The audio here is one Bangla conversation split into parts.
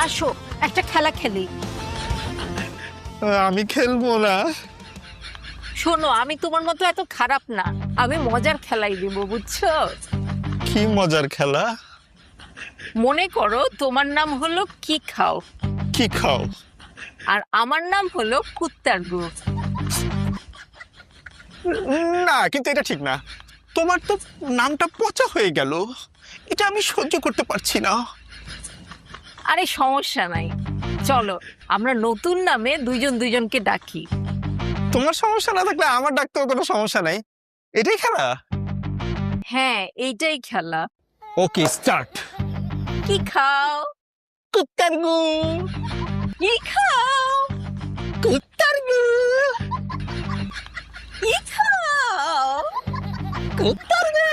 আসো একটা খেলা খেলি। আমি খেলবো না। শোনো, আমি তোমার মতো এত খারাপ না, আমি মজার খেলাই দিব, বুঝছো? কি মজার খেলা? মনে করো তোমার নাম হলো কি খাও, কি খাও? আর আমার নাম হলো কুত্তার গু। না, কিন্তু এটা ঠিক না। তোমার তো নামটা পচা হয়ে গেল, এটা আমি সহ্য করতে পারছি না। আরে সমস্যা নাই, চলো আমরা নতুন নামে দুইজন দুইজনকে ডাকি। তোমার সমস্যা না থাকলে আমার ডাকতেও কোনো সমস্যা নাই। এটাই খেলা? হ্যাঁ, এইটাই খেলা। ওকে, স্টার্ট। কি খাও? কুত্তার গু। কি খাও? কুত্তার গু। কি খাও? কুত্তার গু।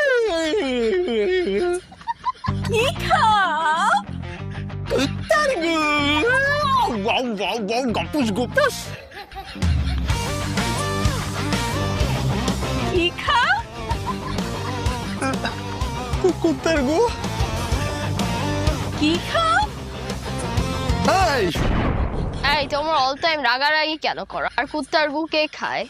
কি খাও? কুত্তার গু। ওয়াও ওয়াও ওয়াও, গপুস গপুস। কি খাও? কুত্তার গু। কি খাও? এই, এই তোমার অল টাইম রাগারাগি কেন করো? আর কুত্তার গু কে খায়?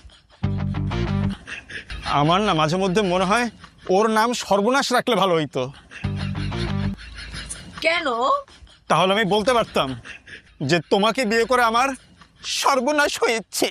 আমার না মাঝে মধ্যে মনে হয় ওর নাম সর্বনাশ রাখলে ভালো হইতো। কেন? তাহলে আমি বলতে পারতাম যে তোমাকে বিয়ে করে আমার সর্বনাশ হয়েছে।